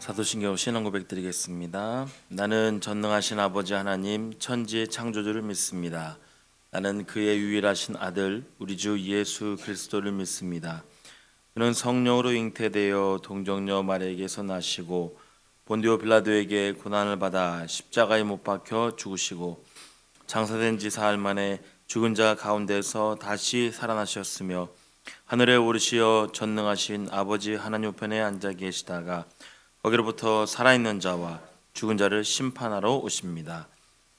사도신경 신앙 고백 드리겠습니다. 나는 전능하신 아버지 하나님 천지의 창조주를 믿습니다. 나는 그의 유일하신 아들 우리 주 예수 그리스도를 믿습니다. 그는 성령으로 잉태되어 동정녀 마리아에게서 나시고 본디오 빌라도에게 고난을 받아 십자가에 못 박혀 죽으시고 장사된 지 사흘 만에 죽은 자 가운데서 다시 살아나셨으며 하늘에 오르시어 전능하신 아버지 하나님 우편에 앉아 계시다가 거기로부터 살아있는 자와 죽은 자를 심판하러 오십니다.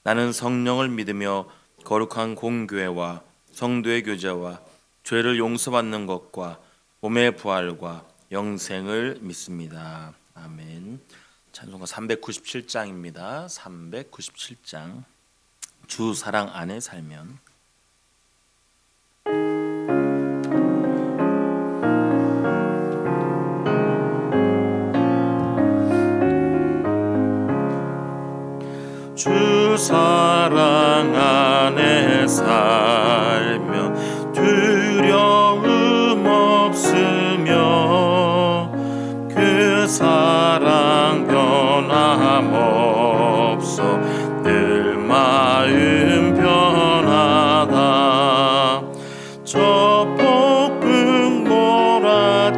나는 성령을 믿으며 거룩한 공교회와 성도의 교제와 죄를 용서받는 것과 몸의 부활과 영생을 믿습니다. 아멘. 찬송가 397장입니다. 397장. 주 사랑 안에 살면. 주 사랑 안에 살며 두려움 없으며 그 사랑 변함없어 늘 마음 편하다. 저 폭풍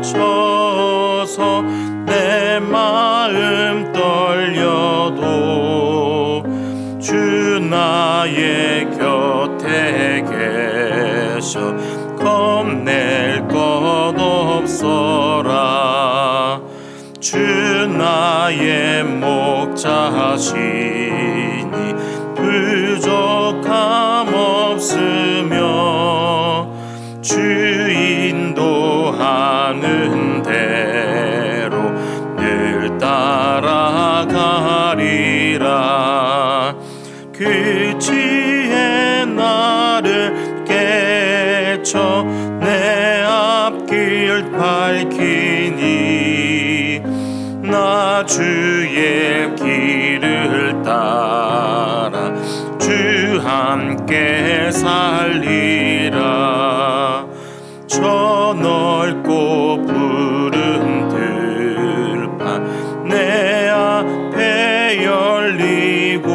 몰아쳐서 내 마음 떨려도 주 나의 곁에 계셔 겁낼 것 없어라. 주 나의 목자시니 부족함 없으며 주 인도하는 대로 늘 따라가리라. 그 지혜 나를 깨쳐 내 앞길 밝히니 나 주의 길을 따라 주 함께 살리라. 저 넓고 푸른 들판 내 앞에 열리고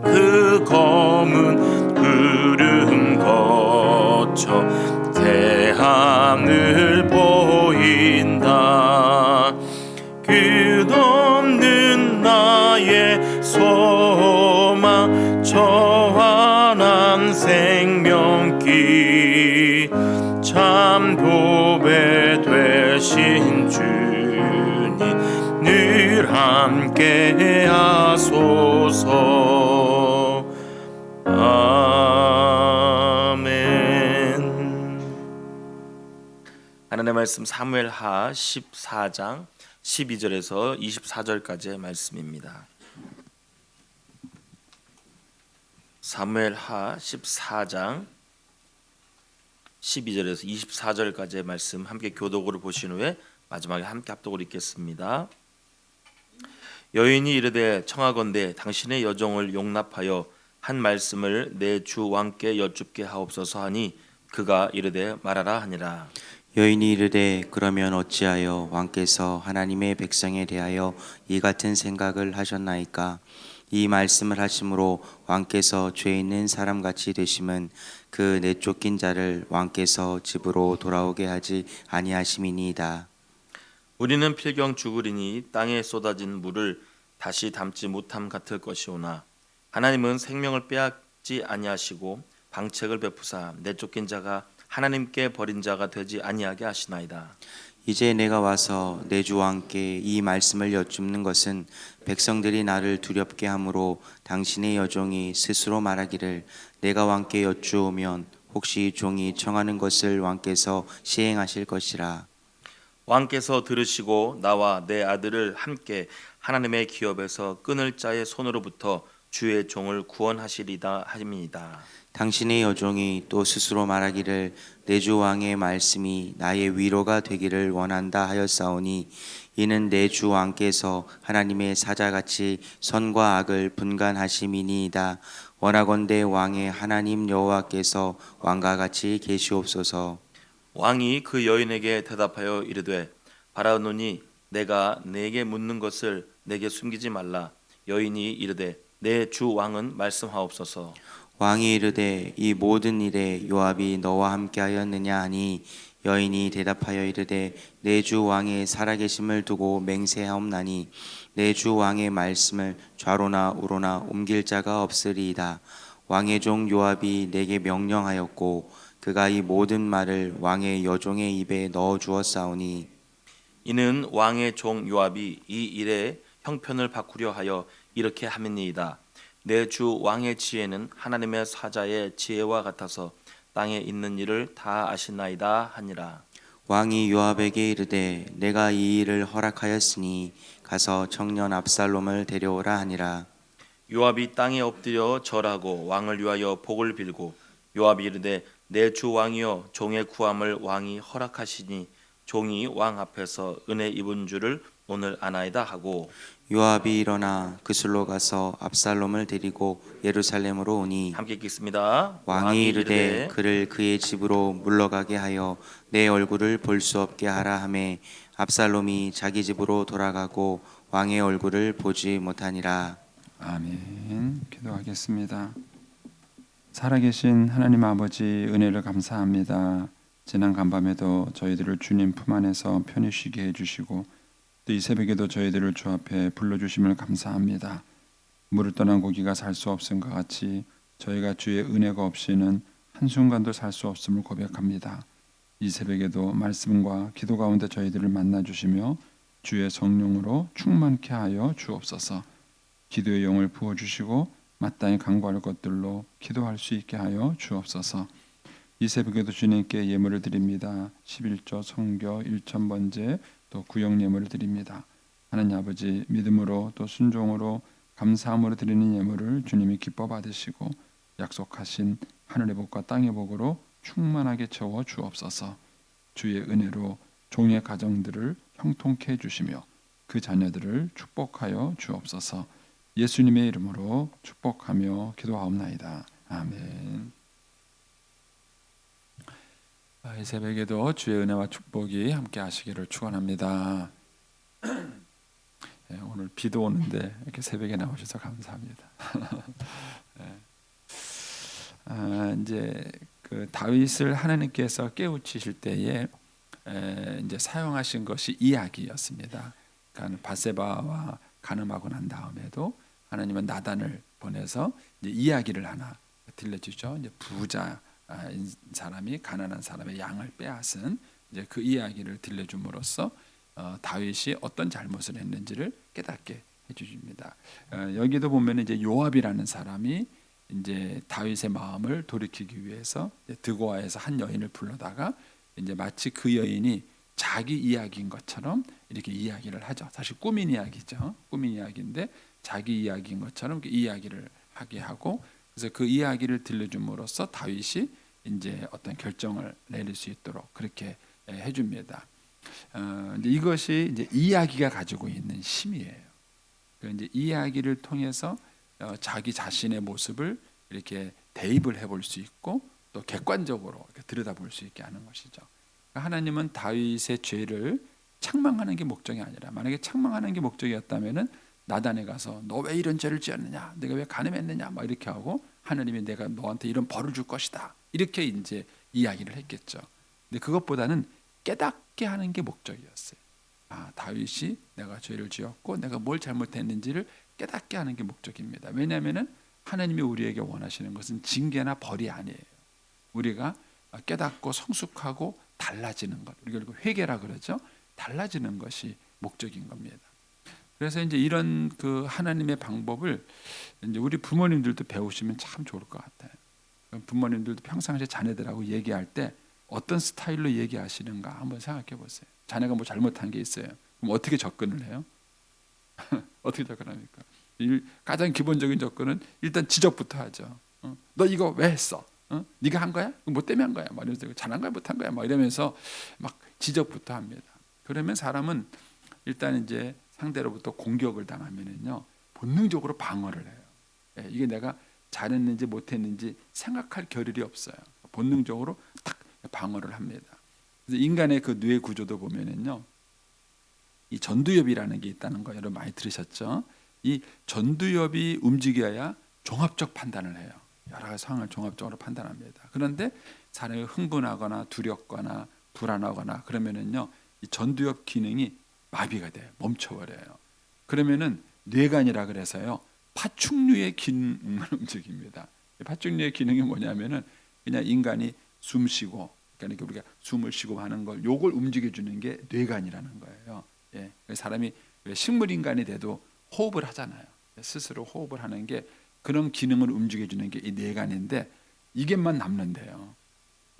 그 검은 구름 거쳐 대하늘 보인다. 끝없는 나의 소망 저 환한 생명길 참 보배 되신 주님 늘 함께 하소서. 아멘. 하나님의 말씀 사무엘하 14장 12절에서 24절까지의 말씀입니다. 사무엘하 14장 12절에서 24절까지의 말씀 함께 교독으로 보신 후에 마지막에 함께 합독으로 읽겠습니다. 여인이 이르되 청하건대 당신의 여종을 용납하여 한 말씀을 내 주 왕께 여쭙게 하옵소서 하니 그가 이르되 말하라 하니라. 여인이 이르되 그러면 어찌하여 왕께서 하나님의 백성에 대하여 이 같은 생각을 하셨나이까? 이 말씀을 하심으로 왕께서 죄 있는 사람같이 되심은 그 내쫓긴 자를 왕께서 집으로 돌아오게 하지 아니하심이니이다. 우리는 필경 죽으리니 땅에 쏟아진 물을 다시 담지 못함 같을 것이오나 하나님은 생명을 빼앗지 아니하시고 방책을 베푸사 내쫓긴 자가 하나님께 버린 자가 되지 아니하게 하시나이다. 이제 내가 와서 내 주 왕께 이 말씀을 여쭙는 것은 백성들이 나를 두렵게 하므로 당신의 여종이 스스로 말하기를 내가 왕께 여쭈오면 혹시 종이 청하는 것을 왕께서 시행하실 것이라. 왕께서 들으시고 나와 내 아들을 함께 하나님의 기업에서 끊을 자의 손으로부터 주의 종을 구원하시리다 함이니이다. 당신의 여종이 또 스스로 말하기를 내 주 왕의 말씀이 나의 위로가 되기를 원한다 하였사오니 이는 내 주 왕께서 하나님의 사자같이 선과 악을 분간하심이니이다. 원하건대 왕의 하나님 여호와께서 왕과 같이 계시옵소서. 왕이 그 여인에게 대답하여 이르되 바라오노니 내가 내게 묻는 것을 내게 숨기지 말라. 여인이 이르되 내 주 왕은 말씀하옵소서. 왕이 이르되 이 모든 일에 요압이 너와 함께하였느냐 하니 여인이 대답하여 이르되 내 주 왕의 살아계심을 두고 맹세하옵나니 내 주 왕의 말씀을 좌로나 우로나 옮길 자가 없으리이다. 왕의 종 요압이 내게 명령하였고 그가 이 모든 말을 왕의 여종의 입에 넣어 주었사오니 이는 왕의 종 요압이 이 일에 형편을 바꾸려 하여 이렇게 함이니이다. 내 주 왕의 지혜는 하나님의 사자의 지혜와 같아서 땅에 있는 일을 다 아시나이다 하니라. 왕이 요압에게 이르되 내가 이 일을 허락하였으니 가서 청년 압살롬을 데려오라 하니라. 요압이 땅에 엎드려 절하고 왕을 위하여 복을 빌고 요압이 이르되 내 주 왕이여 종의 구함을 왕이 허락하시니 종이 왕 앞에서 은혜 입은 줄을 오늘 아나이다 하고 요압이 일어나 그술로 가서 압살롬을 데리고 예루살렘으로 오니 함께 읽겠습니다. 왕이 이르되 그를 그의 집으로 물러가게 하여 내 얼굴을 볼 수 없게 하라 하매 압살롬이 자기 집으로 돌아가고 왕의 얼굴을 보지 못하니라. 아멘. 기도하겠습니다. 살아계신 하나님 아버지 은혜를 감사합니다. 지난 간밤에도 저희들을 주님 품 안에서 편히 쉬게 해주시고 또 이 새벽에도 저희들을 주 앞에 불러주심을 감사합니다. 물을 떠난 고기가 살 수 없음과 같이 저희가 주의 은혜가 없이는 한순간도 살 수 없음을 고백합니다. 이 새벽에도 말씀과 기도 가운데 저희들을 만나주시며 주의 성령으로 충만케 하여 주옵소서. 기도의 영을 부어주시고 마땅히 간구할 것들로 기도할 수 있게 하여 주옵소서. 이 새벽에도 주님께 예물을 드립니다. 11조 성교 1,000번째 또 구역 예물을 드립니다. 하나님 아버지 믿음으로 또 순종으로 감사함으로 드리는 예물을 주님이 기뻐 받으시고 약속하신 하늘의 복과 땅의 복으로 충만하게 채워 주옵소서. 주의 은혜로 종의 가정들을 형통케 해주시며 그 자녀들을 축복하여 주옵소서. 예수님의 이름으로 축복하며 기도하옵나이다. 아멘. 이 새벽에도 주의 은혜와 축복이 함께 하시기를 축원합니다. 오늘 비도 오는데 이렇게 새벽에 나오셔서 감사합니다. 이제 그 다윗을 하나님께서 깨우치실 때에 이제 사용하신 것이 이야기였습니다. 그러니까 바세바와 간음하고 난 다음에도 하나님은 나단을 보내서 이제 이야기를 하나 들려주죠. 이제 부자 사람이 가난한 사람의 양을 빼앗은 이제 그 이야기를 들려줌으로써 다윗이 어떤 잘못을 했는지를 깨닫게 해주십니다. 여기도 보면 이제 요압이라는 사람이 이제 다윗의 마음을 돌이키기 위해서 드고아에서 한 여인을 불러다가 이제 마치 그 여인이 자기 이야기인 것처럼 이렇게 이야기를 하죠. 사실 꾸민 이야기죠. 꾸민 이야기인데 자기 이야기인 것처럼 이야기를 하게 하고 그래서 그 이야기를 들려줌으로써 다윗이 이제 어떤 결정을 내릴 수 있도록 그렇게 해줍니다. 이제 이것이 이제 이야기가 가지고 있는 힘이에요. 이제 이야기를 통해서 자기 자신의 모습을 이렇게 대입을 해볼 수 있고 또 객관적으로 이렇게 들여다볼 수 있게 하는 것이죠. 하나님은 다윗의 죄를 책망하는 게 목적이 아니라 만약에 책망하는 게 목적이었다면은 나단에 가서 너 왜 이런 죄를 지었느냐, 내가 왜 간음했느냐, 막 이렇게 하고 하나님이 내가 너한테 이런 벌을 줄 것이다 이렇게 이제 이야기를 했겠죠. 근데 그것보다는 깨닫게 하는 게 목적이었어요. 다윗이 내가 죄를 지었고 내가 뭘 잘못했는지를 깨닫게 하는 게 목적입니다. 왜냐하면은 하나님이 우리에게 원하시는 것은 징계나 벌이 아니에요. 우리가 깨닫고 성숙하고 달라지는 것, 우리가 회개라 그러죠. 달라지는 것이 목적인 겁니다. 그래서 이제 이런 그 하나님의 방법을 이제 우리 부모님들도 배우시면 참 좋을 것 같아요. 부모님들도 평상시에 자녀들하고 얘기할 때 어떤 스타일로 얘기하시는가 한번 생각해 보세요. 자녀가 뭐 잘못한 게 있어요. 그럼 어떻게 접근을 해요? 어떻게 접근합니까? 가장 기본적인 접근은 일단 지적부터 하죠. 너 이거 왜 했어? 네가 한 거야? 뭐 때문에 한 거야? 막 이러면서 잘한 거야, 못한 거야? 막 이러면서 막 지적부터 합니다. 그러면 사람은 일단 이제 상대로부터 공격을 당하면은요 본능적으로 방어를 해요. 이게 내가 잘했는지 못했는지 생각할 겨를이 없어요. 본능적으로 딱 방어를 합니다. 그래서 인간의 그 뇌 구조도 보면은요 이 전두엽이라는 게 있다는 거 여러분 많이 들으셨죠? 이 전두엽이 움직여야 종합적 판단을 해요. 여러 가지 상황을 종합적으로 판단합니다. 그런데 사람이 흥분하거나 두렵거나 불안하거나 그러면은요, 이 전두엽 기능이 마비가 돼요. 멈춰버려요. 그러면은 뇌간이라 그래서요, 파충류의 기능을 움직입니다. 파충류의 기능이 뭐냐면은 그냥 인간이 숨 쉬고, 그러니까 우리가 숨을 쉬고 하는 걸, 요걸 움직여주는 게 뇌간이라는 거예요. 예, 사람이 식물 인간이 돼도 호흡을 하잖아요. 스스로 호흡을 하는 게, 그런 기능을 움직여주는 게 이 뇌간인데, 이게만 남는데요.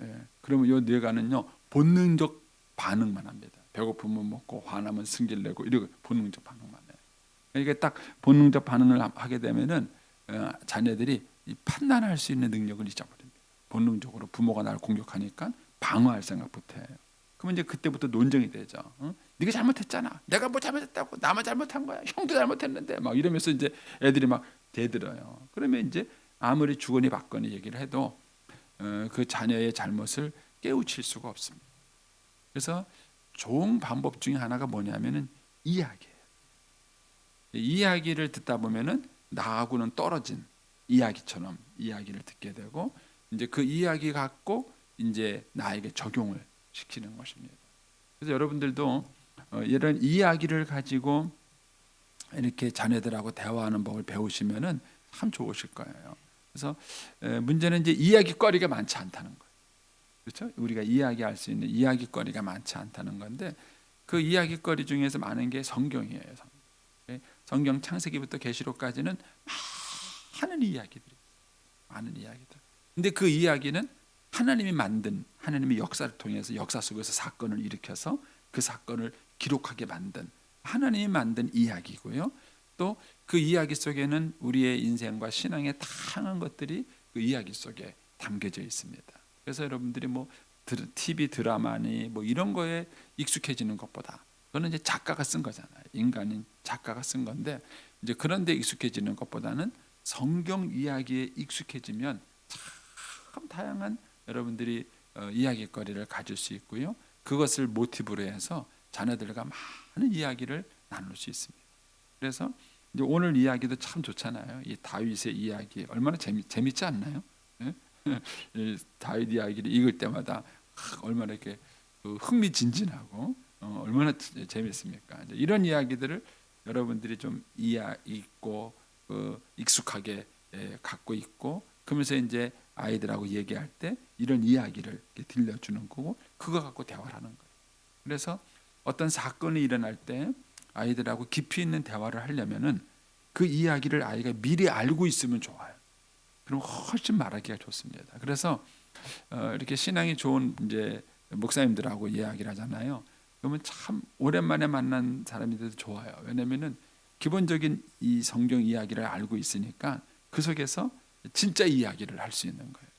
예, 그러면 이 뇌간은요, 본능적 반응만 합니다. 배고프면 먹고, 화나면 승질 내고, 이렇게 본능적 반응만 해요. 이게 딱 본능적 반응을 하게 되면은 자녀들이 이 판단할 수 있는 능력을 잊어버립니다. 본능적으로 부모가 나를 공격하니까 방어할 생각부터 해요. 그러면 이제 그때부터 논쟁이 되죠. 네가 잘못했잖아. 내가 뭐 잘못했다고? 나만 잘못한 거야. 형도 잘못했는데 막 이러면서 이제 애들이 막 대들어요. 그러면 이제 아무리 주거니 받거니 얘기를 해도 그 자녀의 잘못을 깨우칠 수가 없습니다. 그래서 좋은 방법 중에 하나가 뭐냐면은 이야기예요. 이야기를 듣다 보면은 나하고는 떨어진 이야기처럼 이야기를 듣게 되고, 이제 그 이야기 갖고 이제 나에게 적용을 시키는 것입니다. 그래서 여러분들도 이런 이야기를 가지고 이렇게 자녀들하고 대화하는 법을 배우시면은 참 좋으실 거예요. 그래서 문제는 이제 이야기거리가 많지 않다는 거예요. 그렇죠? 우리가 이야기할 수 있는 이야기거리가 많지 않다는 건데, 그 이야기거리 중에서 많은 게 성경이에요. 성경 창세기부터 계시록까지는 많은 이야기들이, 많은 이야기들. 근데 그 이야기는 하나님이 만든, 하나님의 역사를 통해서 역사 속에서 사건을 일으켜서 그 사건을 기록하게 만든, 하나님이 만든 이야기고요. 또 그 이야기 속에는 우리의 인생과 신앙의 다양한 것들이 그 이야기 속에 담겨져 있습니다. 그래서 여러분들이 뭐 TV 드라마니 뭐 이런 거에 익숙해지는 것보다, 그거는 이제 작가가 쓴 거잖아요. 인간인 작가가 쓴 건데, 이제 그런 데 익숙해지는 것보다는 성경 이야기에 익숙해지면 참 다양한 여러분들이 이야기거리를 가질 수 있고요. 그것을 모티브로 해서 자녀들과 많은 이야기를 나눌 수 있습니다. 그래서 이제 오늘 이야기도 참 좋잖아요. 이 다윗의 이야기 얼마나 재밌지 않나요? 예? 이 다윗 이야기를 읽을 때마다 얼마나 이렇게 흥미진진하고 얼마나 재밌습니까? 이제 이런 이야기들을 여러분들이 좀 읽고 익숙하게 갖고 있고, 그러면서 이제 아이들하고 얘기할 때 이런 이야기를 들려주는 거고, 그거 갖고 대화를 하는 거예요. 그래서 어떤 사건이 일어날 때 아이들하고 깊이 있는 대화를 하려면은 그 이야기를 아이가 미리 알고 있으면 좋아요. 그럼 훨씬 말하기가 좋습니다. 그래서 이렇게 신앙이 좋은 이제 목사님들하고 이야기를 하잖아요. 그러면 참 오랜만에 만난 사람들도 좋아요. 왜냐면은 기본적인 이 성경 이야기를 알고 있으니까 그 속에서 진짜 이야기를 할 수 있는 거예요.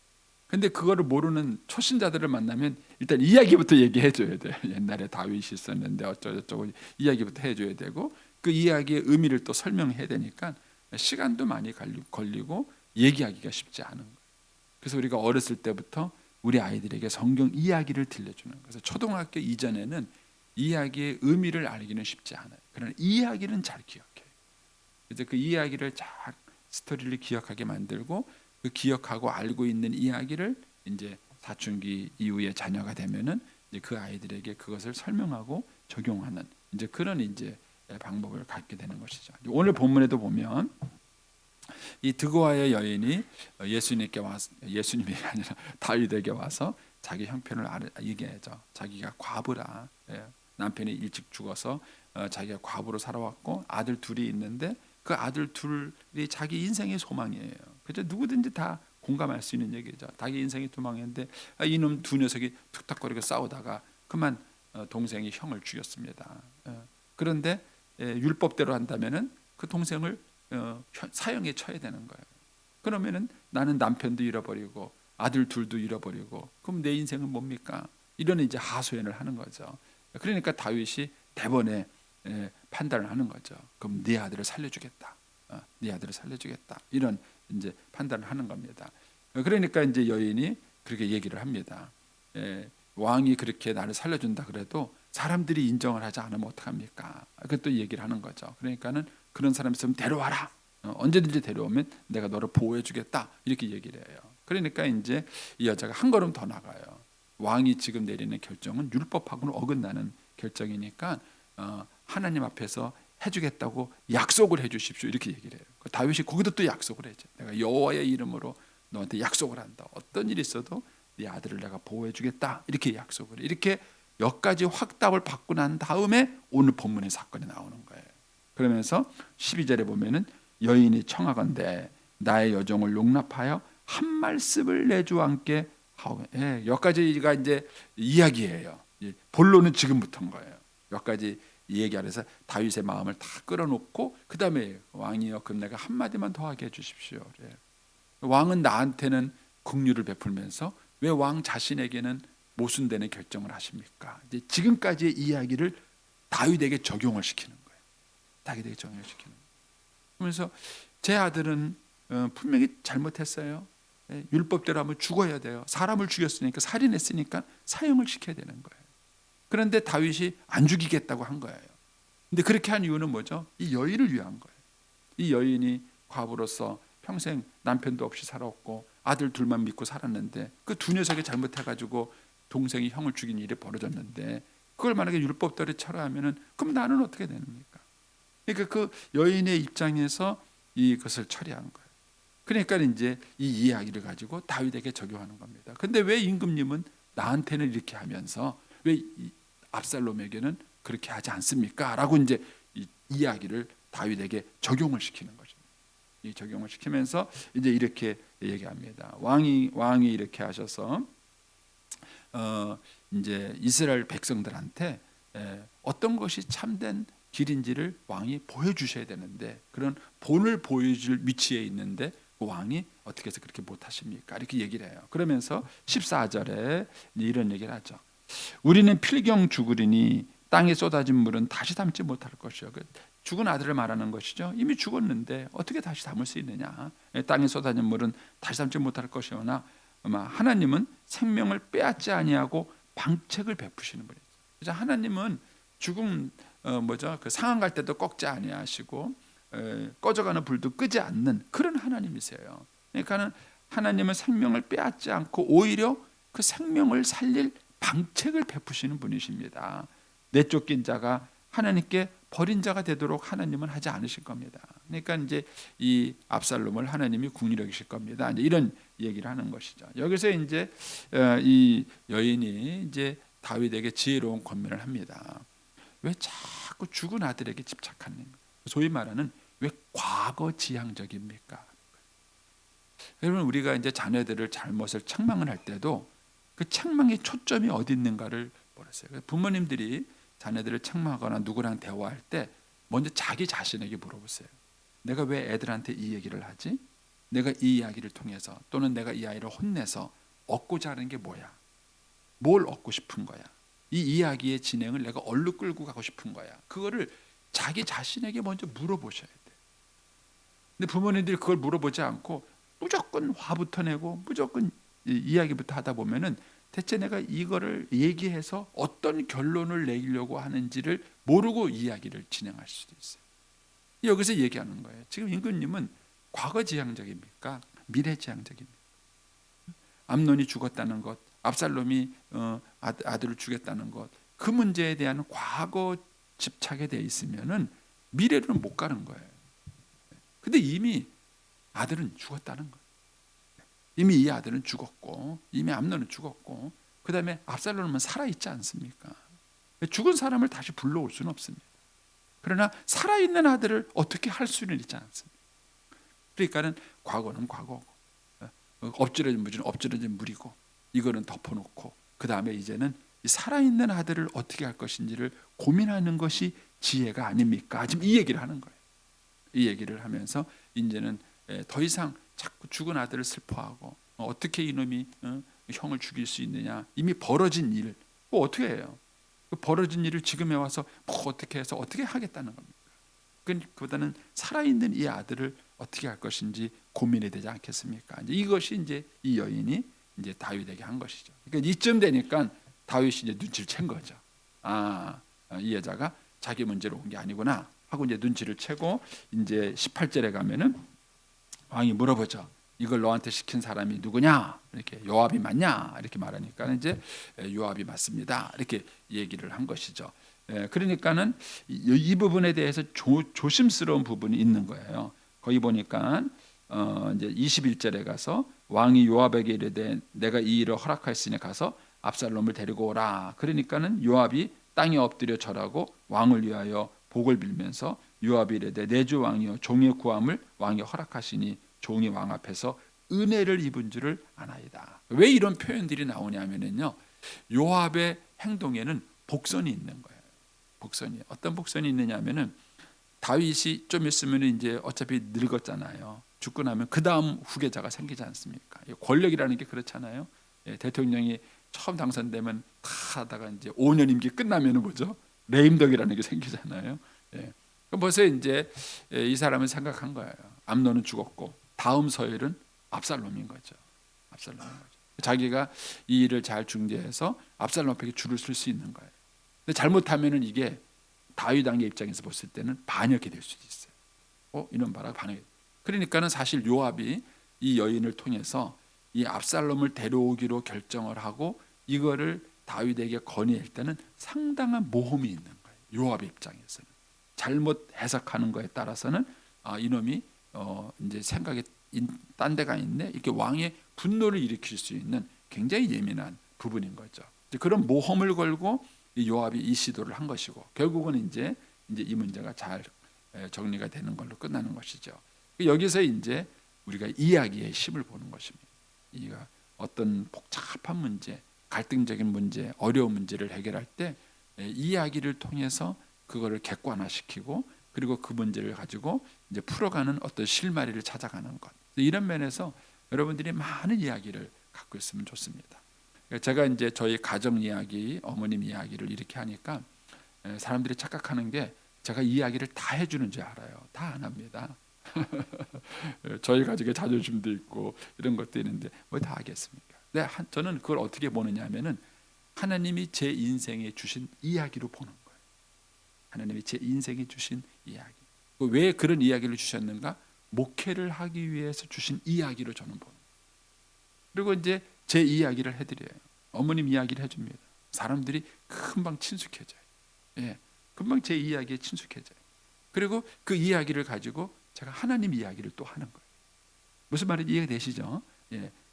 근데 그거를 모르는 초신자들을 만나면 일단 이야기부터 얘기해 줘야 돼요. 옛날에 다윗이 있었는데 어쩌고저쩌고 이야기부터 해줘야 되고, 그 이야기의 의미를 또 설명해야 되니까 시간도 많이 걸리고 얘기하기가 쉽지 않은 거예요. 그래서 우리가 어렸을 때부터 우리 아이들에게 성경 이야기를 들려주는 거예요. 그래서 초등학교 이전에는 이야기의 의미를 알기는 쉽지 않아요. 그러나 이야기는 잘 기억해요. 그래서 그 이야기를 잘 스토리를 기억하게 만들고, 그 기억하고 알고 있는 이야기를 이제 사춘기 이후에 자녀가 되면은 이제 그 아이들에게 그것을 설명하고 적용하는 이제 그런 이제 방법을 갖게 되는 것이죠. 오늘 본문에도 보면 이 드고아의 여인이 예수님께 와서, 예수님이 아니라 다윗에게 와서 자기 형편을 얘기하죠. 자기가 과부라, 남편이 일찍 죽어서 자기가 과부로 살아왔고 아들 둘이 있는데 그 아들 둘이 자기 인생의 소망이에요. 그죠? 누구든지 다 공감할 수 있는 얘기죠. 자기 인생의 소망인데 이놈 두 녀석이 툭탁거리고 싸우다가 그만 동생이 형을 죽였습니다. 그런데 율법대로 한다면은 그 동생을 사형에 처해야 되는 거예요. 그러면은 나는 남편도 잃어버리고 아들 둘도 잃어버리고 그럼 내 인생은 뭡니까? 이런 이제 하소연을 하는 거죠. 그러니까 다윗이 대번에 판단을 하는 거죠. 그럼 네 아들을 살려주겠다. 네 아들을 살려주겠다. 이런 이제 판단을 하는 겁니다. 그러니까 이제 여인이 그렇게 얘기를 합니다. 왕이 그렇게 나를 살려준다 그래도 사람들이 인정을 하지 않으면 어떡합니까? 그것도 얘기를 하는 거죠. 그러니까는 그런 사람 있으면 데려와라. 언제든지 데려오면 내가 너를 보호해 주겠다. 이렇게 얘기를 해요. 그러니까 이제 이 여자가 한 걸음 더 나가요. 왕이 지금 내리는 결정은 율법하고는 어긋나는 결정이니까 하나님 앞에서 해주겠다고 약속을 해주십시오. 이렇게 얘기를 해요. 다윗이 거기도 또 약속을 해줘. 내가 여호와의 이름으로 너한테 약속을 한다. 어떤 일이 있어도 네 아들을 내가 보호해 주겠다. 이렇게 약속을 해. 이렇게 여기까지 확답을 받고 난 다음에 오늘 본문의 사건이 나오는 거예요. 그러면서 12절에 보면은 여인이 청하건대 나의 여종을 용납하여 한 말씀을 내 주 왕께 하오. 여기까지가 이제 이야기예요. 본론은 지금부터인 거예요. 여기까지 이 얘기 안에서 다윗의 마음을 다 끌어놓고 그 다음에 왕이여 그럼 내가 한마디만 더 하게 해주십시오. 그래요. 왕은 나한테는 긍휼을 베풀면서 왜 왕 자신에게는 모순되는 결정을 하십니까? 이제 지금까지의 이야기를 다윗에게 적용을 시키는 거예요. 다윗에게 적용을 시키는 거예요. 그러면서 제 아들은 분명히 잘못했어요. 율법대로 하면 죽어야 돼요. 사람을 죽였으니까 살인했으니까 사형을 시켜야 되는 거예요. 그런데 다윗이 안 죽이겠다고 한 거예요. 근데 그렇게 한 이유는 뭐죠? 이 여인을 위한 거예요. 이 여인이 과부로서 평생 남편도 없이 살았고 아들 둘만 믿고 살았는데 그 두 녀석이 잘못해가지고 동생이 형을 죽인 일이 벌어졌는데 그걸 만약에 율법대로 처리하면은 그럼 나는 어떻게 됩니까? 그러니까 그 여인의 입장에서 이것을 처리한 거예요. 그러니까 이제 이 이야기를 가지고 다윗에게 적용하는 겁니다. 근데 왜 임금님은 나한테는 이렇게 하면서 왜 압살롬에게는 그렇게 하지 않습니까? 라고 이제 이 이야기를 다윗에게 적용을 시키는 거죠. 이 적용을 시키면서 이제 이렇게 얘기합니다. 왕이 이렇게 하셔서 이제 이스라엘 백성들한테 어떤 것이 참된 길인지를 왕이 보여주셔야 되는데 그런 본을 보여줄 위치에 있는데 그 왕이 어떻게 해서 그렇게 못하십니까? 이렇게 얘기를 해요. 그러면서 14절에 이런 얘기를 하죠. 우리는 필경 죽으리니 땅에 쏟아진 물은 다시 담지 못할 것이요. 죽은 아들을 말하는 것이죠. 이미 죽었는데 어떻게 다시 담을 수 있느냐? 땅에 쏟아진 물은 다시 담지 못할 것이오나 하나님은 생명을 빼앗지 아니하고 방책을 베푸시는 분이죠. 그래서 하나님은 죽음 그 상한 갈 때도 꺾지 아니하시고 꺼져가는 불도 끄지 않는 그런 하나님이세요. 그러니까는 하나님은 생명을 빼앗지 않고 오히려 그 생명을 살릴 방책을 베푸시는 분이십니다. 내쫓긴 자가 하나님께 버린 자가 되도록 하나님은 하지 않으실 겁니다. 그러니까 이제 이 압살롬을 하나님이 긍휼히 여기실 겁니다. 이제 이런 얘기를 하는 것이죠. 여기서 이제 이 여인이 이제 다윗에게 지혜로운 권면을 합니다. 왜 자꾸 죽은 아들에게 집착하는가? 소위 말하는 왜 과거 지향적입니까? 여러분 우리가 이제 자녀들을 잘못을 책망을 할 때도 그 책망의 초점이 어디 있는가를 모르세요. 부모님들이 자녀들을 책망하거나 누구랑 대화할 때 먼저 자기 자신에게 물어보세요. 내가 왜 애들한테 이 얘기를 하지? 내가 이 이야기를 통해서 또는 내가 이 아이를 혼내서 얻고자 하는 게 뭐야? 뭘 얻고 싶은 거야? 이 이야기의 진행을 내가 어디로 끌고 가고 싶은 거야? 그거를 자기 자신에게 먼저 물어보셔야 돼. 근데 부모님들이 그걸 물어보지 않고 무조건 화부터 내고 무조건 이야기부터 하다 보면은 대체 내가 이거를 얘기해서 어떤 결론을 내려고 하는지를 모르고 이야기를 진행할 수도 있어요. 여기서 얘기하는 거예요. 지금 임금님은 과거 지향적입니까? 미래 지향적입니까? 암논이 죽었다는 것, 압살롬이 아들을 죽였다는 것, 그 문제에 대한 과거 집착에 대해 있으면은 미래로는 못 가는 거예요. 근데 이미 아들은 죽었다는 거예요. 이미 이 아들은 죽었고 이미 암논은 죽었고 그 다음에 압살롬은 살아있지 않습니까? 죽은 사람을 다시 불러올 수는 없습니다. 그러나 살아있는 아들을 어떻게 할 수는 있지 않습니다. 그러니까는 과거는 과거고 엎질러진 물은 엎질러진 물이고 이거는 덮어놓고 그 다음에 이제는 이 살아있는 아들을 어떻게 할 것인지를 고민하는 것이 지혜가 아닙니까? 지금 이 얘기를 하는 거예요. 이 얘기를 하면서 이제는 더 이상 자꾸 죽은 아들을 슬퍼하고 어떻게 이놈이 형을 죽일 수 있느냐, 이미 벌어진 일 어떻게 해요? 그 벌어진 일을 지금에 와서 어떻게 해서 어떻게 하겠다는 겁니까? 그보다는 살아있는 이 아들을 어떻게 할 것인지 고민이 되지 않겠습니까? 이제 이것이 이제 이 여인이 이제 다윗에게 한 것이죠. 그러니까 이쯤 되니까 다윗이 이제 눈치를 챈 거죠. 이 여자가 자기 문제로 온 게 아니구나 하고 이제 눈치를 채고 이제 18절에 가면은 왕이 물어보죠. 이걸 너한테 시킨 사람이 누구냐? 이렇게 요압이 맞냐? 이렇게 말하니까 이제 요압이 맞습니다. 이렇게 얘기를 한 것이죠. 그러니까는 이 부분에 대해서 조심스러운 부분이 있는 거예요. 거기 보니까 이제 21절에 가서 왕이 요압에게 이르되 내가 이 일을 허락하였으니 가서 압살롬을 데리고 오라. 그러니까는 요압이 땅에 엎드려 절하고 왕을 위하여 복을 빌면서 요압이 이르되 내 주 왕이여 종의 구함을 왕이 허락하시니 종이 왕 앞에서 은혜를 입은 줄을 아나이다. 왜 이런 표현들이 나오냐면요, 요압의 행동에는 복선이 있는 거예요. 복선이 어떤 복선이 있느냐면은 다윗이 좀 있으면 이제 어차피 늙었잖아요. 죽고 나면 그 다음 후계자가 생기지 않습니까? 권력이라는 게 그렇잖아요. 대통령이 처음 당선되면 다 하다가 이제 5년 임기 끝나면은 뭐죠? 레임덕이라는 게 생기잖아요. 벌써 이제 이 사람은 생각한 거예요. 암논은 죽었고 다음 서열은 압살롬인 거죠. 압살롬인 거죠. 자기가 이 일을 잘 중재해서 압살롬에게 줄을 쓸 수 있는 거예요. 근데 잘못하면은 이게 다윗 왕의 입장에서 봤을 때는 반역이 될 수도 있어요. 이놈 봐라, 반역. 그러니까는 사실 요압이 이 여인을 통해서 이 압살롬을 데려오기로 결정을 하고 이거를 다윗에게 건의할 때는 상당한 모험이 있는 거예요. 요압의 입장에서는 잘못 해석하는 거에 따라서는 이놈이 이제 생각에 딴 데가 있네, 이렇게 왕의 분노를 일으킬 수 있는 굉장히 예민한 부분인 거죠. 그런 모험을 걸고 요압이 이 시도를 한 것이고 결국은 이제 이 문제가 잘 정리가 되는 걸로 끝나는 것이죠. 여기서 이제 우리가 이야기의 힘을 보는 것입니다. 이가 어떤 복잡한 문제, 갈등적인 문제, 어려운 문제를 해결할 때 이야기를 통해서 그거를 객관화시키고 그리고 그 문제를 가지고 이제 풀어가는 어떤 실마리를 찾아가는 것. 이런 면에서 여러분들이 많은 이야기를 갖고 있으면 좋습니다. 제가 이제 저희 가정 이야기, 어머님 이야기를 이렇게 하니까 사람들이 착각하는 게 제가 이야기를 다 해주는 줄 알아요. 다 안 합니다. 저희 가족의 자존심도 있고 이런 것도 있는데 뭐 다 하겠습니까? 근데 저는 그걸 어떻게 보느냐 하면은 하나님이 제 인생에 주신 이야기로 보는 거예요. 하나님이 제 인생에 주신 이야기. 왜 그런 이야기를 주셨는가? 목회를 하기 위해서 주신 이야기로 저는 보는 거예요. 그리고 이제 제 이야기를 해드려요. 어머님 이야기를 해줍니다. 사람들이 금방 친숙해져요. 금방 제 이야기에 친숙해져요. 그리고 그 이야기를 가지고 제가 하나님 이야기를 또 하는 거예요. 무슨 말인지 이해가 되시죠?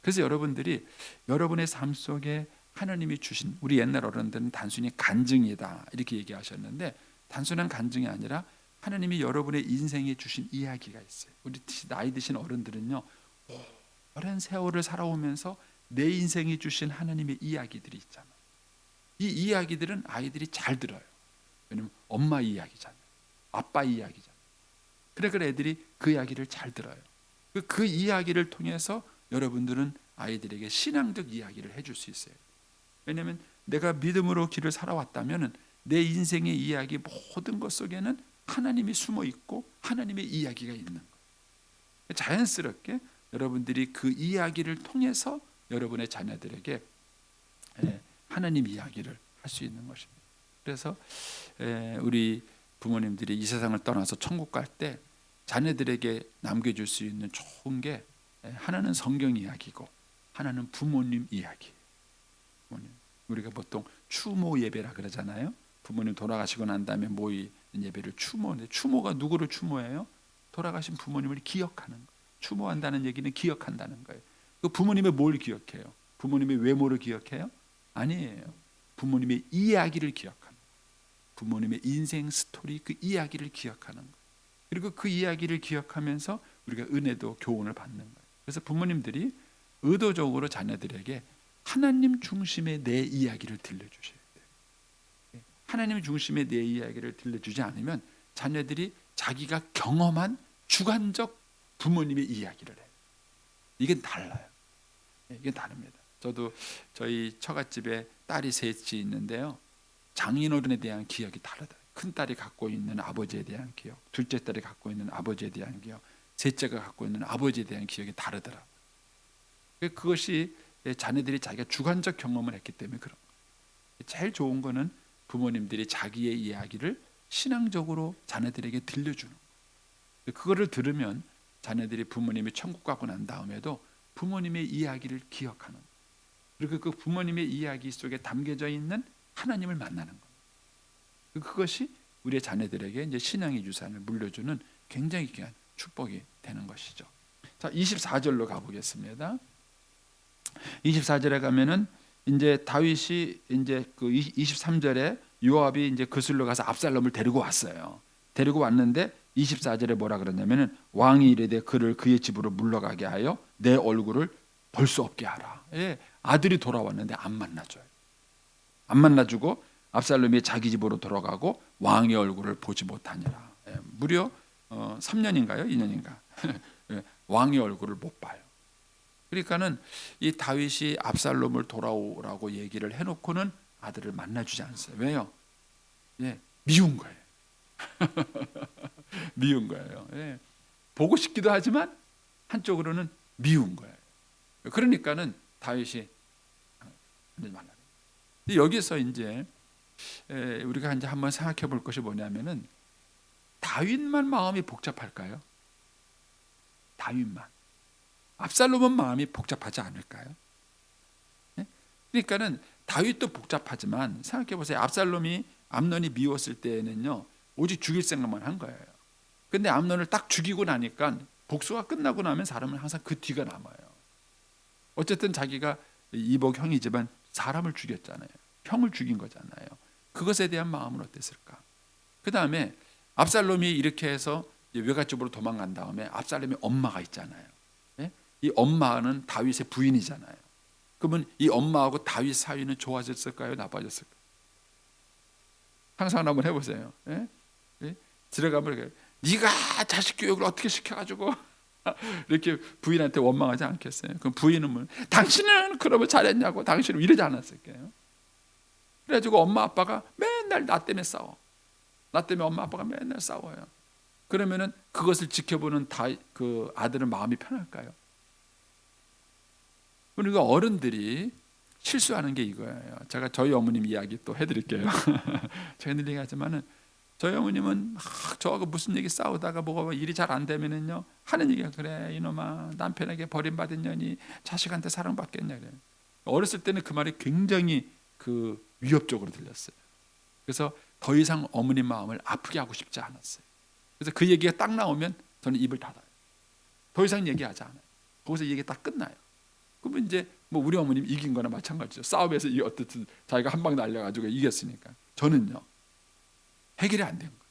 그래서 여러분들이 여러분의 삶 속에 하나님이 주신, 우리 옛날 어른들은 단순히 간증이다 이렇게 얘기하셨는데 단순한 간증이 아니라 하나님이 여러분의 인생에 주신 이야기가 있어요. 우리 나이 드신 어른들은요, 오랜 세월을 살아오면서 내 인생에 주신 하나님의 이야기들이 있잖아요. 이 이야기들은 아이들이 잘 들어요. 왜냐면 엄마 이야기잖아요. 아빠 이야기잖아요. 그래 애들이 그 이야기를 잘 들어요. 그 이야기를 통해서 여러분들은 아이들에게 신앙적 이야기를 해줄 수 있어요. 왜냐하면 내가 믿음으로 길을 살아왔다면 내 인생의 이야기 모든 것 속에는 하나님이 숨어 있고 하나님의 이야기가 있는 거예요. 자연스럽게 여러분들이 그 이야기를 통해서 여러분의 자녀들에게 하나님 이야기를 할 수 있는 것입니다. 그래서 우리 부모님들이 이 세상을 떠나서 천국 갈 때 자녀들에게 남겨줄 수 있는 좋은 게 하나는 성경 이야기고 하나는 부모님 이야기. 우리가 보통 추모 예배라 그러잖아요. 부모님 돌아가시고 난 다음에 모이 예배를 추모인데 추모가 누구를 추모해요? 돌아가신 부모님을 기억하는 거예요. 추모한다는 얘기는 기억한다는 거예요. 그 부모님의 뭘 기억해요? 부모님의 외모를 기억해요? 아니에요. 부모님의 이야기를 기억하는 거예요. 부모님의 인생 스토리, 그 이야기를 기억하는 거예요. 그리고 그 이야기를 기억하면서 우리가 은혜도 교훈을 받는 거예요. 그래서 부모님들이 의도적으로 자녀들에게 하나님 중심의 내 이야기를 들려주셔야 돼요. 하나님 중심의 내 이야기를 들려주지 않으면 자녀들이 자기가 경험한 주관적 부모님의 이야기를 해요. 이게 달라요. 이게 다릅니다. 저도 저희 처갓집에 딸이 셋이 있는데요. 장인어른에 대한 기억이 다르다. 큰딸이 갖고 있는 아버지에 대한 기억, 둘째 딸이 갖고 있는 아버지에 대한 기억, 셋째가 갖고 있는 아버지에 대한 기억이 다르더라고요. 그것이 자녀들이 자기가 주관적 경험을 했기 때문에 그런 거예요. 제일 좋은 거는 부모님들이 자기의 이야기를 신앙적으로 자녀들에게 들려주는 거예요. 그거를 들으면 자녀들이 부모님이 천국 가고 난 다음에도 부모님의 이야기를 기억하는 거예요. 그리고 그 부모님의 이야기 속에 담겨져 있는 하나님을 만나는 거예요. 그것이 우리의 자녀들에게 이제 신앙의 유산을 물려주는 굉장히 귀한 축복이 되는 것이죠. 자, 24절로 가보겠습니다. 24절에 가면은 이제 다윗이 이제 그 23절에 요압이 이제 그슬로 가서 압살롬을 데리고 왔어요. 데리고 왔는데 24절에 뭐라 그러냐면은 왕이 이르되 그를 그의 집으로 물러가게 하여 내 얼굴을 볼 수 없게 하라. 예, 아들이 돌아왔는데 안 만나줘요. 안 만나주고 압살롬이 자기 집으로 돌아가고 왕의 얼굴을 보지 못하니라. 예, 무려 3년인가요? 2년인가? 예, 왕의 얼굴을 못 봐요. 그러니까는 이 다윗이 압살롬을 돌아오라고 얘기를 해놓고는 아들을 만나주지 않았어요. 왜요? 예, 미운 거예요. 미운 거예요. 예, 보고 싶기도 하지만 한쪽으로는 미운 거예요. 그러니까는 다윗이 만나. 여기서 이제 우리가 이제 한번 생각해 볼 것이 뭐냐면은 다윗만 마음이 복잡할까요? 다윗만. 압살롬은 마음이 복잡하지 않을까요? 네? 그러니까는 다윗도 복잡하지만 생각해 보세요. 압살롬이 암논이 미웠을 때에는요 오직 죽일 생각만 한 거예요. 근데 암논을 딱 죽이고 나니까 복수가 끝나고 나면 사람은 항상 그 뒤가 남아요. 어쨌든 자기가 이복 형이지만 사람을 죽였잖아요. 형을 죽인 거잖아요. 그것에 대한 마음은 어땠을까? 그 다음에 압살롬이 이렇게 해서 외갓집으로 도망간 다음에 압살롬의 엄마가 있잖아요. 예? 이 엄마는 다윗의 부인이잖아요. 그러면 이 엄마하고 다윗 사이는 좋아졌을까요? 나빠졌을까요? 상상 한번 해보세요. 예? 예? 들어가면 네가 자식 교육을 어떻게 시켜가지고 이렇게 부인한테 원망하지 않겠어요? 그럼 부인은 뭐, 당신은 그러면 잘했냐고, 당신은 이러지 않았을까요? 그래가지고 엄마 아빠가 맨날 나 때문에 싸워. 나 때문에 엄마 아빠가 맨날 싸워요. 그러면은 그것을 지켜보는 그 아들은 마음이 편할까요? 그러니까 어른들이 실수하는 게 이거예요. 제가 저희 어머님 이야기 또 해드릴게요. 제가 늘 얘기하지만은 저희 어머님은 저하고 무슨 얘기 싸우다가 뭐가 일이 잘 안 되면은요 하는 얘기가 그래 이놈아 남편에게 버림받은 년이 자식한테 사랑받겠냐 그래. 어렸을 때는 그 말이 굉장히 그 위협적으로 들렸어요. 그래서 더 이상 어머님 마음을 아프게 하고 싶지 않았어요. 그래서 그 얘기가 딱 나오면 저는 입을 닫아요. 더 이상 얘기하지 않아요. 거기서 얘기 딱 끝나요. 그러면 이제 뭐 우리 어머님 이긴 거나 마찬가지죠. 싸움에서 어떻든 자기가 한 방 날려가지고 이겼으니까. 저는요 해결이 안 된 거예요.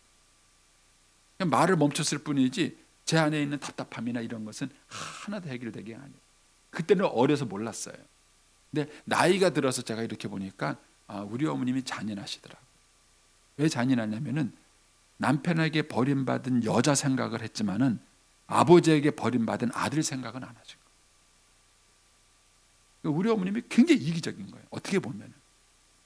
그냥 말을 멈췄을 뿐이지 제 안에 있는 답답함이나 이런 것은 하나도 해결되게 아니에요. 그때는 어려서 몰랐어요. 근데 나이가 들어서 제가 이렇게 보니까 우리 어머님이 잔인하시더라고요. 왜 잔인하냐면은 남편에게 버림받은 여자 생각을 했지만은 아버지에게 버림받은 아들 생각은 안 하신 거예요. 우리 어머님이 굉장히 이기적인 거예요. 어떻게 보면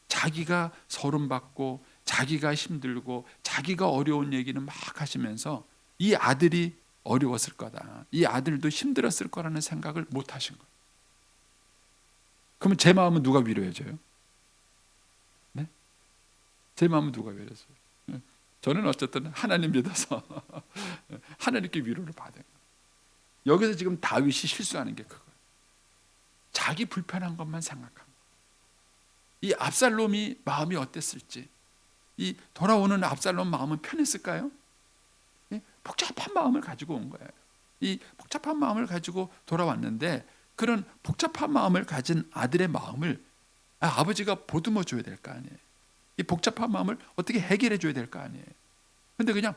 자기가 서름받고 자기가 힘들고 자기가 어려운 얘기는 막 하시면서 이 아들이 어려웠을 거다. 이 아들도 힘들었을 거라는 생각을 못 하신 거예요. 그러면 제 마음은 누가 위로해줘요? 네? 제 마음은 누가 위로해줘요? 저는 어쨌든 하나님 믿어서 하나님께 위로를 받은 거예요. 여기서 지금 다윗이 실수하는 게 그거예요. 자기 불편한 것만 생각한 거예요. 이 압살롬이 마음이 어땠을지, 이 돌아오는 압살롬 마음은 편했을까요? 복잡한 마음을 가지고 온 거예요. 이 복잡한 마음을 가지고 돌아왔는데 그런 복잡한 마음을 가진 아들의 마음을 아버지가 보듬어 줘야 될 거 아니에요. 이 복잡한 마음을 어떻게 해결해 줘야 될 거 아니에요. 근데 그냥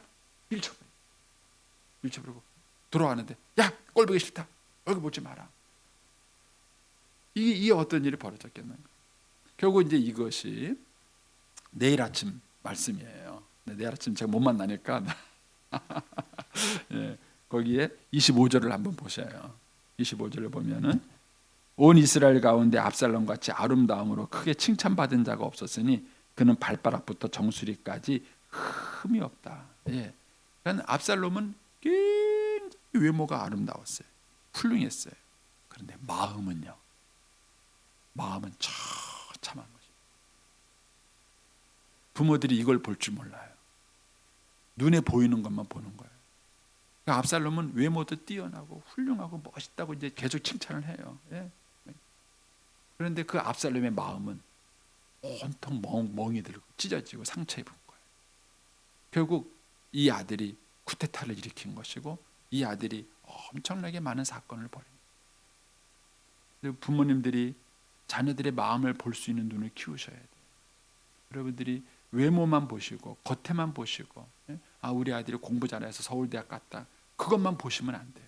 밀쳐버리고 돌아왔는데 야 꼴 보기 싫다. 얼굴 보지 마라. 이게 어떤 일이 벌어졌겠는가. 결국 이제 이것이 내일 아침 말씀이에요. 내일 아침 제가 못 만나니까 예, 거기에 25절을 한번 보셔요. 25절을 보면은 온 이스라엘 가운데 압살롬 같이 아름다움으로 크게 칭찬받은 자가 없었으니 그는 발바닥부터 정수리까지 흠이 없다. 예. 그러니까 압살롬은 굉장히 외모가 아름다웠어요. 훌륭했어요. 그런데 마음은요. 마음은 처참한 것입니다. 부모들이 이걸 볼 줄 몰라요. 눈에 보이는 것만 보는 거예요. 그러니까 압살롬은 외모도 뛰어나고 훌륭하고 멋있다고 이제 계속 칭찬을 해요. 예. 그런데 그 압살롬의 마음은 온통 멍이 들고 찢어지고 상처 입은 거예요. 결국 이 아들이 쿠데타를 일으킨 것이고 이 아들이 엄청나게 많은 사건을 벌입니다. 부모님들이 자녀들의 마음을 볼 수 있는 눈을 키우셔야 돼요. 여러분들이 외모만 보시고 겉에만 보시고 우리 아들이 공부 잘해서 서울대학 갔다 그것만 보시면 안 돼요.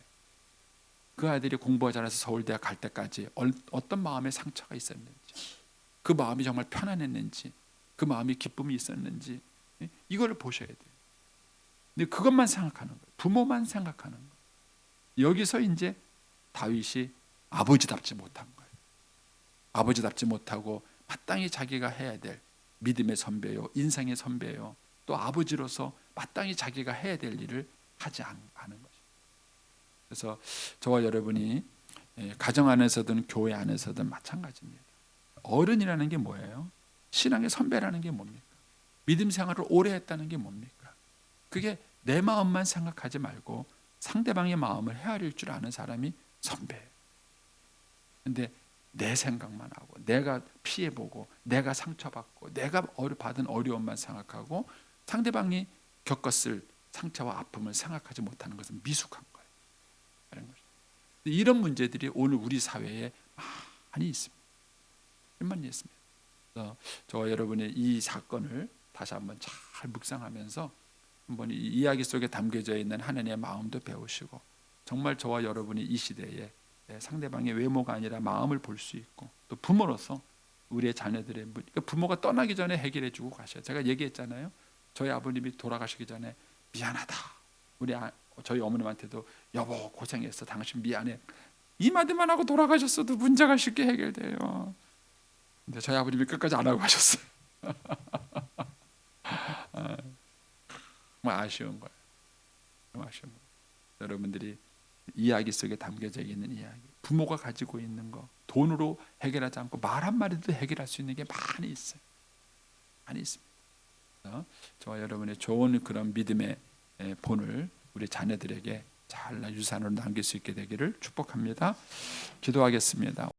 그 아들이 공부 잘해서 서울대학 갈 때까지 어떤 마음의 상처가 있었는지, 그 마음이 정말 편안했는지, 그 마음이 기쁨이 있었는지 이걸 보셔야 돼요. 근데 그것만 생각하는 거예요. 부모만 생각하는 거예요. 여기서 이제 다윗이 아버지답지 못한 거예요. 아버지답지 못하고 마땅히 자기가 해야 될 믿음의 선배요, 인생의 선배요, 또 아버지로서 마땅히 자기가 해야 될 일을 하지 않은 것이죠. 그래서 저와 여러분이 가정 안에서든 교회 안에서든 마찬가지입니다. 어른이라는 게 뭐예요? 신앙의 선배라는 게 뭡니까? 믿음 생활을 오래 했다는 게 뭡니까? 그게 내 마음만 생각하지 말고 상대방의 마음을 헤아릴 줄 아는 사람이 선배예요. 근데 내 생각만 하고 내가 피해보고 내가 상처받고 내가 받은 어려움만 생각하고 상대방이 겪었을 상처와 아픔을 생각하지 못하는 것은 미숙한 거예요. 이런 문제들이 오늘 우리 사회에 많이 있습니다. 많이 있습니다. 그래서 저와 여러분의 이 사건을 다시 한번 잘 묵상하면서 한번 이 이야기 속에 담겨져 있는 하나님의 마음도 배우시고 정말 저와 여러분이 이 시대에 상대방의 외모가 아니라 마음을 볼 수 있고 또 부모로서 우리의 자녀들의 그러니까 부모가 떠나기 전에 해결해 주고 가셔요. 제가 얘기했잖아요. 저희 아버님이 돌아가시기 전에 미안하다. 저희 어머님한테도 여보 고생했어. 당신 미안해. 이 마디만 하고 돌아가셨어도 문제가 쉽게 해결돼요. 근데 저희 아버님이 끝까지 안 하고 가셨어요. 정말 아쉬운 거예요. 정말 아쉬운 거예요. 여러분들이 이야기 속에 담겨져 있는 이야기, 부모가 가지고 있는 거 돈으로 해결하지 않고 말 한마디도 해결할 수 있는 게 많이 있어요. 많이 있습니다. 그래서 저와 여러분의 좋은 그런 믿음의 본을 우리 자녀들에게 잘 유산으로 남길 수 있게 되기를 축복합니다. 기도하겠습니다.